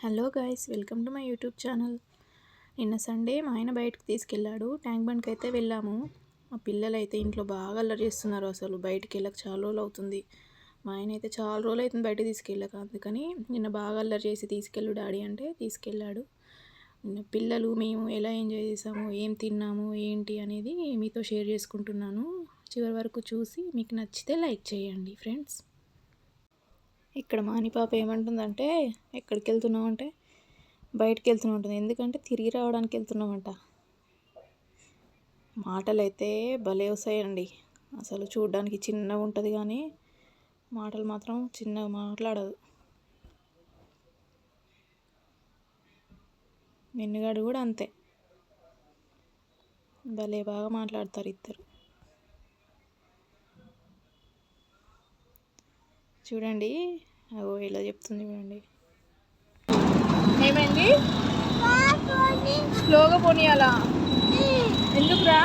Hello guys, welcome to my YouTube channel. నిన్న Sunday మా ఆయన బయటకు తీసుకెళ్ళాడు. ట్యాంక్ బండ్కి అయితే వెళ్ళాము. మా పిల్లలు అయితే ఇంట్లో బాగా అల్లరి చేస్తున్నారు. అసలు బయటికి వెళ్ళక చాలా రోజులు అవుతుంది. మా ఆయన అయితే చాలా రోజులు అవుతుంది బయట తీసుకెళ్ళక. అందుకని నిన్న బాగా అల్లరి చేసి తీసుకెళ్ళు డాడీ అంటే తీసుకెళ్ళాడు. నిన్న పిల్లలు మేము ఎలా ఎంజాయ్ చేసాము, ఏం తిన్నాము, ఏంటి అనేది మీతో షేర్ చేసుకుంటున్నాను. చివరి వరకు చూసి మీకు నచ్చితే లైక్ చేయండి ఫ్రెండ్స్. ఇక్కడ మాని పాప ఏమంటుందంటే, ఎక్కడికి వెళ్తున్నాం అంటే బయటికి వెళ్తూనే ఉంటుంది. ఎందుకంటే తిరిగి రావడానికి వెళ్తున్నామంట. మాటలు అయితే భలే వస్తాయండి. అసలు చూడడానికి చిన్నగా ఉంటుంది కానీ మాటలు మాత్రం చిన్నగా మాట్లాడదు. మిన్నుగాడు కూడా అంతే, భలే బాగా మాట్లాడతారు ఇద్దరు. చూడండి, అగో ఇలా చెప్తుంది చూడండి. ఏమైంది? స్లోగా పోనీయాలా? ఎందుకురా?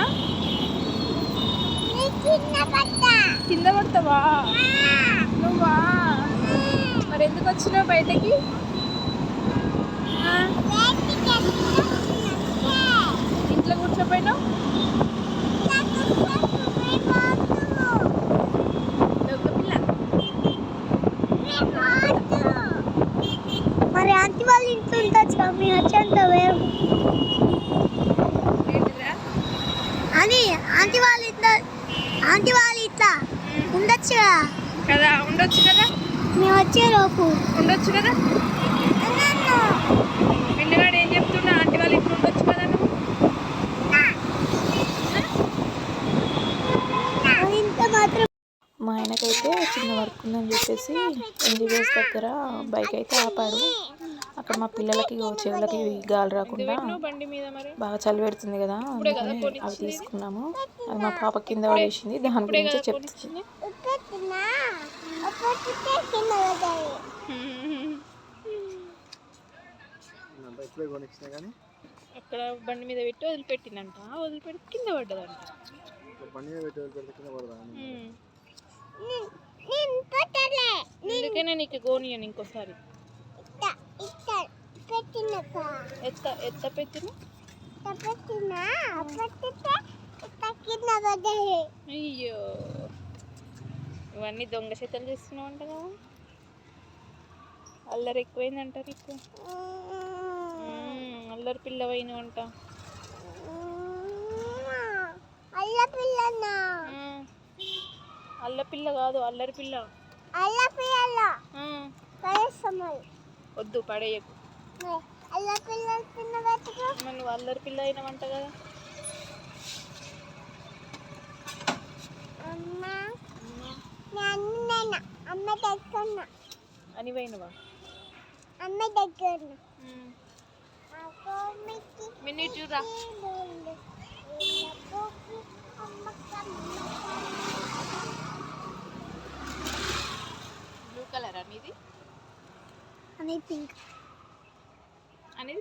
కింద పడతావా నువ్వా? మరి ఎందుకు వచ్చినావు బయటకి? ఇంట్లో కూర్చోపోయినావు? మరి ఆంటీ వాళ్ళ ఇంట్లో ఉండొచ్చు, మీ వచ్చేంత వేరు అని ఆంటీ వాళ్ళ ఇట్లా ఉండొచ్చు కదా, ఉండొచ్చు కదా, మేము వచ్చే లోపు ఉండొచ్చు కదా. పిల్లగాడు ఏం చెప్తున్నా, ఆంటీ వాళ్ళు ఇప్పుడు ఉండొచ్చు కదా నువ్వు. ఇంత మాత్రం. మా ఆయనకైతే చిన్న వర్క్ ఉందని చెప్పేసి ఎన్జిఓస్ దగ్గర బైక్ అయితే ఆపాడు. అక్కడ మా పిల్లలకి చెవులకి గాలి రాకుండా బాగా చలి పెడుతుంది కదా, అందుకని అవి తీసుకున్నాము. అది మా పాప కింద పడేసింది, దాని గురించి చెప్తుంది. అక్కడ బండి మీద పెట్టి వదిలిపెట్టిందంట, వదిలిపెట్టి కింద పడ్డదంట. అందుకే నీకు గోనియను ఇంకోసారి. ఎత్త పెట్టిన అయ్యో, ఇవన్నీ దొంగ చేతలు చేస్తున్నావు అంట కదా. అల్లరి ఎక్కువైందంట నీకు, అల్లరి పిల్లవైన అంట. అల్ల పిల్ల కాదు, అల్లరి పిల్ల. వద్దు, పడేయకు. నువ్వు అల్లరి పిల్ల అయినవంట కదా. అని పోయినవా? మినిట్ చూడరా. బ్లూ కలర్ అనేది,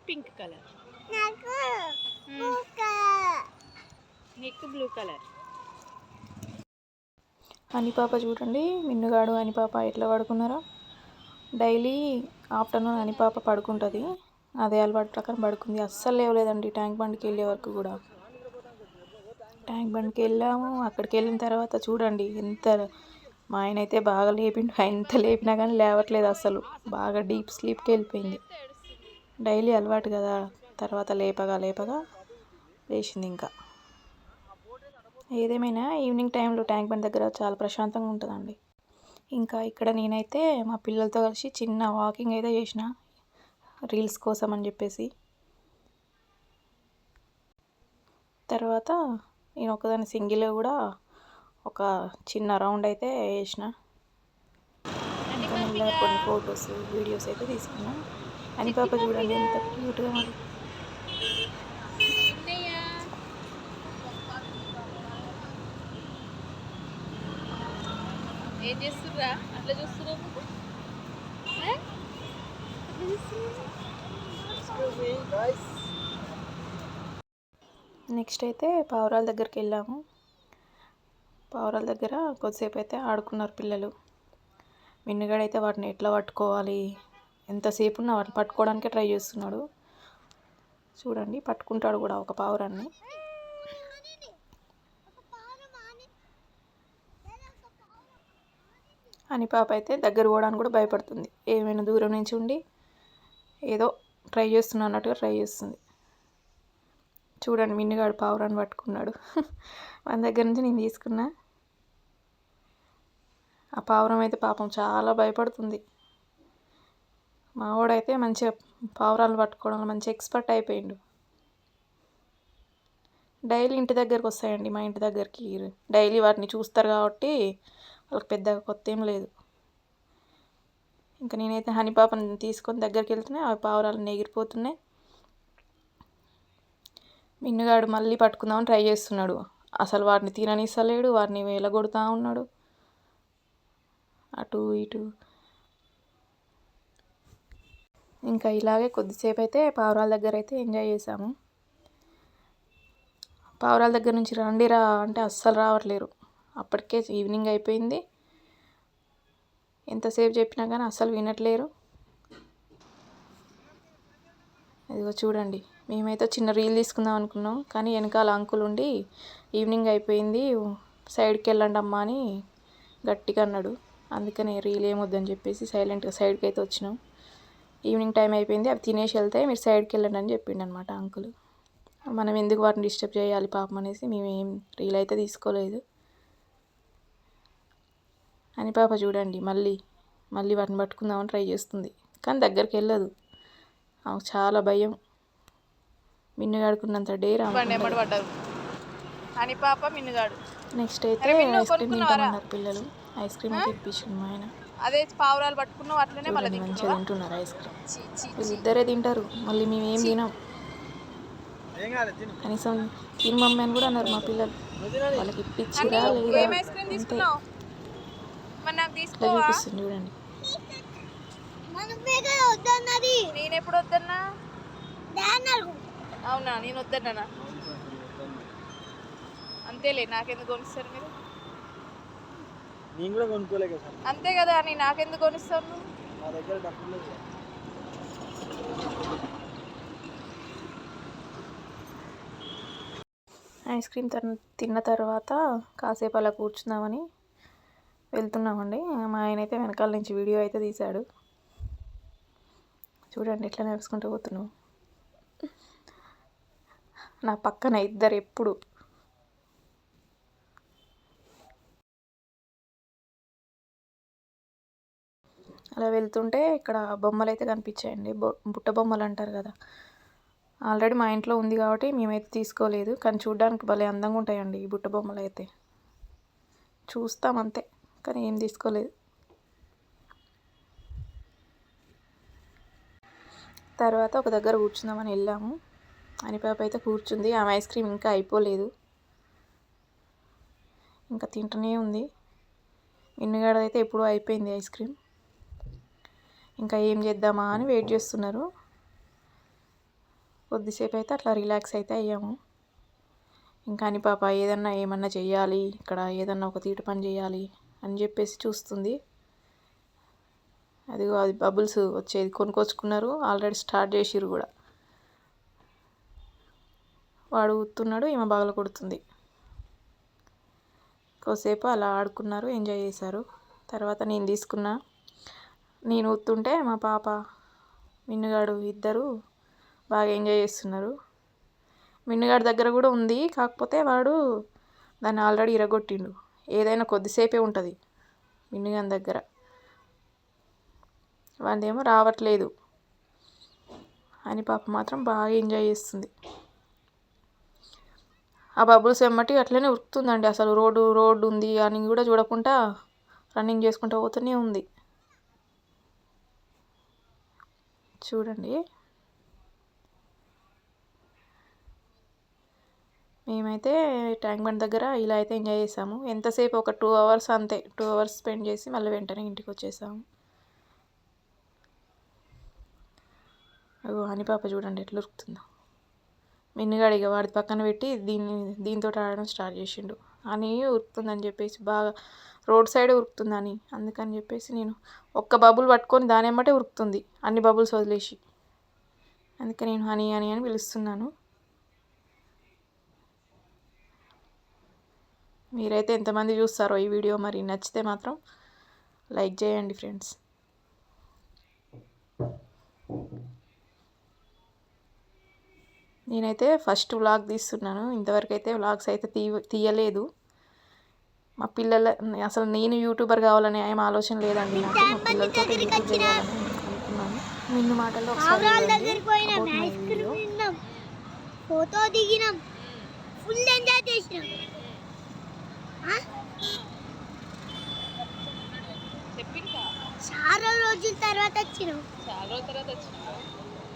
పింక్ కలర్, నీకు బ్లూ కలర్. అని పాప చూడండి, మిన్నుగాడు అని పాప ఎట్లా పడుకున్నారో. డైలీ ఆఫ్టర్నూన్ అని పాప పడుకుంటుంది, అదే అలవాటు ప్రకారం పడుకుంది. అస్సలు లేవలేదండి ట్యాంక్ బండ్కి వెళ్ళే వరకు కూడా. ట్యాంక్ బండ్కి వెళ్ళాము, అక్కడికి వెళ్ళిన తర్వాత చూడండి ఎంత, మా ఆయన అయితే బాగా లేపిండు. ఎంత లేపినా కానీ లేవట్లేదు అసలు, బాగా డీప్ స్లీప్కి వెళ్ళిపోయింది. డైలీ అలవాటు కదా, తర్వాత లేపగా లేచింది. ఇంకా ఏదేమైనా ఈవినింగ్ టైంలో ట్యాంక్ బండ్ దగ్గర చాలా ప్రశాంతంగా ఉంటుందండి. ఇంకా ఇక్కడ నేనైతే మా పిల్లలతో కలిసి చిన్న వాకింగ్ అయితే చేసిన, రీల్స్ కోసం అని చెప్పేసి. తర్వాత నేను ఒకదాని సింగిల్ కూడా ఒక చిన్న రౌండ్ అయితే వేసిన. ఇంకా మళ్ళీ కొన్ని ఫొటోస్ వీడియోస్ అయితే తీసుకున్నా. అని పాప చూడండి ఎంత క్యూట్గా మరి. ఏం చేస్తుర్రా అట్లా చూస్తున్నా? నెక్స్ట్ అయితే పావురాల దగ్గరికి వెళ్ళాము. పావురాల దగ్గర కొద్దిసేపు అయితే ఆడుకున్నారు పిల్లలు. మిన్నుగాడైతే వాటిని ఎట్లా పట్టుకోవాలి, ఎంతసేపు ఉన్నా వాటిని పట్టుకోవడానికే ట్రై చేస్తున్నాడు. చూడండి, పట్టుకుంటాడు కూడా ఒక పావురాన్ని. అని పాప అయితే దగ్గర పోవడానికి కూడా భయపడుతుంది. ఏమైనా దూరం నుంచి ఉండి ఏదో ట్రై చేస్తున్నా అన్నట్టుగా ట్రై చేస్తుంది. చూడండి, మిన్నుగాడు పావురాన్ని పట్టుకున్నాడు. మన దగ్గర నుంచి నేను తీసుకున్నా. ఆ పావురం అయితే పాపం చాలా భయపడుతుంది. మావాడైతే మంచిగా పావురాలు పట్టుకోవడంలో మంచి ఎక్స్పర్ట్ అయిపోయిండు. డైలీ ఇంటి దగ్గరకు వస్తాయండి, మా ఇంటి దగ్గరికి. డైలీ వాటిని చూస్తారు కాబట్టి వాళ్ళకి పెద్దగా కొత్త ఏం లేదు. ఇంకా నేనైతే హనీ పాపని తీసుకొని దగ్గరికి వెళ్తున్నాయి, ఆ పావురాలు ఎగిరిపోతున్నాయి. మిన్నుగాడు మళ్ళీ పట్టుకుందామని ట్రై చేస్తున్నాడు. అసలు వాటిని తిననిస్తలేడు, వాటిని వేలగొడుతూ ఉన్నాడు అటు ఇటు. ఇంకా ఇలాగే కొద్దిసేపు అయితే పావురాల దగ్గర అయితే ఎంజాయ్ చేసాము. పావురాల దగ్గర నుంచి రండి రా అంటే అస్సలు రావట్లేరు. అప్పటికే ఈవినింగ్ అయిపోయింది. ఎంతసేపు చెప్పినా కానీ అస్సలు వినట్లేరు. ఇదిగో చూడండి, మేమైతే చిన్న రీల్ తీసుకుందాం అనుకున్నాం, కానీ వెనకాల అంకుల్ ఉండి ఈవినింగ్ అయిపోయింది సైడ్కి వెళ్ళండి అమ్మా అని గట్టిగా అన్నాడు. అందుకని రీల్ ఏమొద్దని చెప్పేసి సైలెంట్గా సైడ్కి అయితే వచ్చినాం. ఈవినింగ్ టైం అయిపోయింది, అవి తినేసి వెళ్తే మీరు సైడ్కి వెళ్ళండి అని చెప్పిండు అనమాట అంకుల్. మనం ఎందుకు వాటిని డిస్టర్బ్ చేయాలి పాపం అనేసి మేము ఏం రీల్ అయితే తీసుకోలేదు. అని పాప చూడండి మళ్ళీ వాటిని పట్టుకుందామని ట్రై చేస్తుంది, కానీ దగ్గరికి వెళ్ళదు. ఆమెకు చాలా భయం. మిన్నుగాడుకున్నంత డేర్ పడ్డారు అని పాప మిన్నుగాడు. నెక్స్ట్ అయితే ఐస్ క్రీమ్ తింటామన్నారు పిల్లలు. ఐస్ క్రీమ్ అయితే ఇప్పించిండు మా ఆయన. అదే పావురాలు పట్టుకున్నాం అట్లనే మళ్ళీ మంచిగా తింటున్నారు ఐస్ క్రీమ్. వీళ్ళిద్దరే తింటారు, మళ్ళీ మేము ఏం తినాం. కనీసం తిని మమ్మీ అని కూడా అన్నారు మా పిల్లలు. వాళ్ళకి ఇప్పించిరా లేదా అంతే. ఇట్లా చూపిస్తుంది చూడండి. నేను ఎప్పుడు వద్దన్నా? అవునా, నేను వద్దన్నా? అంతేలే, నాకెందుకు కొనిస్తారు మీరు? నేను కూడా కొనుక్కోలే కదా. అంతే కదా అని నాకెందుకు కొనిస్తారు? నా దగ్గర డబ్బులు లేవు. ఐస్ క్రీమ్ తిన్న తర్వాత కాసేపు అలా కూర్చుందామని వెళ్తున్నామండి. మా ఆయన అయితే వెనకాల నుంచి వీడియో అయితే తీశాడు. చూడండి ఎట్లా నడుచుకుంటూ పోతున్నావు. నా పక్కన ఇద్దరు ఎప్పుడు. అలా వెళ్తుంటే ఇక్కడ బొమ్మలు అయితే కనిపించాయండి, బుట్ట బొమ్మలు అంటారు కదా. ఆల్రెడీ మా ఇంట్లో ఉంది కాబట్టి మేమైతే తీసుకోలేదు, కానీ చూడడానికి భలే అందంగా ఉంటాయండి ఈ బుట్ట బొమ్మలు అయితే. చూస్తాం అంతే, కానీ ఏం తీసుకోలేదు. తర్వాత ఒక దగ్గర కూర్చుందామని వెళ్ళాము. అని పాప అయితే కూర్చుంది. ఆమె ఐస్ క్రీమ్ ఇంకా అయిపోలేదు, ఇంకా తింటూనే ఉంది. మిన్నుగాడు అయితే ఎప్పుడూ అయిపోయింది ఐస్ క్రీమ్. ఇంకా ఏం చేద్దామా అని వెయిట్ చేస్తున్నారు. కొద్దిసేపు అయితే అట్లా రిలాక్స్ అయితే అయ్యాము. ఇంకా అని పాప ఏమన్నా చెయ్యాలి, ఇక్కడ ఏదన్నా ఒక తీట పని చేయాలి అని చెప్పేసి చూస్తుంది. అదిగో అది బబుల్స్ వచ్చేది కొనుక్కొచ్చుకున్నారు, ఆల్రెడీ స్టార్ట్ చేసిర్రు కూడా. వాడు ఊతున్నాడు, ఈమె బాగలు కొడుతుంది. కొద్దిసేపు అలా ఆడుకున్నారు, ఎంజాయ్ చేశారు. తర్వాత నేను తీసుకున్నా. నేను ఊతుంటే మా పాప మిన్నుగాడు ఇద్దరు బాగా ఎంజాయ్ చేస్తున్నారు. మిన్నుగాడి దగ్గర కూడా ఉంది, కాకపోతే వాడు దాన్ని ఆల్రెడీ ఇరగొట్టిండు. ఏదైనా కొద్దిసేపే ఉంటుంది మిన్నుగాని దగ్గర, వాడిదేమో రావట్లేదు. అని పాప మాత్రం బాగా ఎంజాయ్ చేస్తుంది. ఆ బబుల్స్ వెమ్మటి అట్లనే ఉరుకుతుందండి. అసలు రోడ్డు ఉంది అని కూడా చూడకుండా రన్నింగ్ చేసుకుంటూ పోతూనే ఉంది. చూడండి, మేమైతే ట్యాంక్ బండ్ దగ్గర ఇలా అయితే ఎంజాయ్ చేసాము. ఎంతసేపు ఒక 2 hours అంతే. 2 hours స్పెండ్ చేసి మళ్ళీ వెంటనే ఇంటికి వచ్చేసాము. అగో అని పాప చూడండి ఎట్లా ఉరుకుతుందో. మిన్నుగాడు ఇక వాడి పక్కన పెట్టి దీంతో ఆడడం స్టార్ట్ చేసిండు. అని ఉరుకుతుందని చెప్పేసి బాగా రోడ్ సైడే ఉరుకుతుందని, అందుకని చెప్పేసి నేను ఒక్క బబుల్ పట్టుకొని దాని ఎమ్మటే ఉరుకుతుంది అన్ని బబుల్స్ వదిలేసి. అందుకే నేను హనీ హనీ అని పిలుస్తున్నాను. మీరైతే ఎంతమంది చూస్తారో ఈ వీడియో, మరి నచ్చితే మాత్రం లైక్ చేయండి ఫ్రెండ్స్. నేనైతే ఫస్ట్ వ్లాగ్ తీస్తున్నాను, ఇంతవరకు అయితే వ్లాగ్స్ అయితే తీయలేదు. మా పిల్లల అసలు నేను యూట్యూబర్ కావాలనే ఏం ఆలోచన లేదండి నాకు. మా పిల్లలతో యూట్యూబ్ చేయాలని అనుకున్నాను. నిన్ను మాటల్లో ఒకసారి దగ్గరికి పోయినాం, ఐస్ క్రీమ్ తిన్నాం, ఫోటో దిగినాం, ఫుల్ ఎంజాయ్ చేసినాం. చాలా రోజుల తర్వాత వచ్చినాం.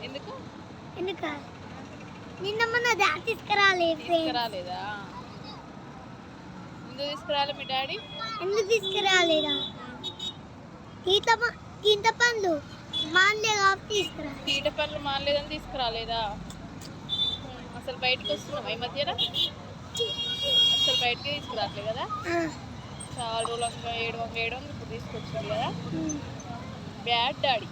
ఎందుకు నిన్న మొన్న డాడీ తీసుకురాలేదా? మీ డాడీ ఎందుకు తీసుకురాలేదా? తీట పండ్లు మానలే కాబట్టి తీసుకురా. తీట పనులు మానలేదని తీసుకురాలేదా? అసలు బయటకు వస్తున్నాం ఈ మధ్యన, అసలు బయటకే తీసుకురావట్లేదు కదా. చాలా రోజులు వేయడం ఇప్పుడు తీసుకొచ్చింది కదా. బ్యాడ్ డాడీ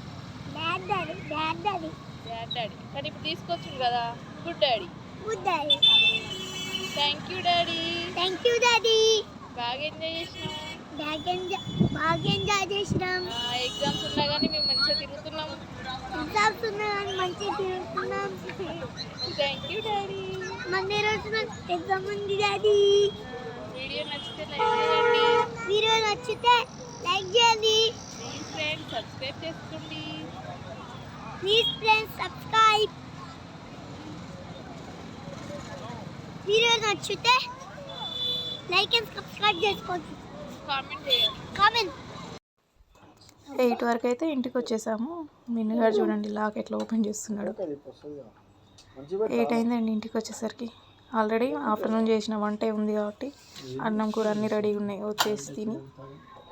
కానీ ఇప్పుడు తీసుకొచ్చింది కదా good daddy. Thank you daddy. బాగా ఎంజాయ్ చేసినాం. ఎగ్జామ్స్ ఉన్నా కానీ మేము మంచిగా తిరుగుతున్నాం. Thank you daddy. మండే రోజు ఎగ్జామ్ ఉంది డాడీ. వీడియో నచ్చితే లైక్ చేయండి. ప్లీజ్ ఫ్రెండ్స్ సబ్స్క్రైబ్ చేసుకోండి. వీడియో నచ్చితే లైక్ అండ్ సబ్స్క్రైబ్ చేసుకోండి. కామెంట్ చేయండి. 8 వరకు అయితే ఇంటికి వచ్చేసాము. మిన్నుగాడు చూడండి లాక్ ఎట్లా ఓపెన్ చేస్తున్నాడు. 8 అయిందండి ఇంటికి వచ్చేసరికి. ఆల్రెడీ ఆఫ్టర్నూన్ చేసిన వంటే ఉంది కాబట్టి అన్నం కూర అన్నీ రెడీగా ఉన్నాయి. వచ్చేసి తిని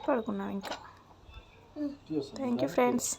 పడుకున్నాం ఇంకా. Thank you friends.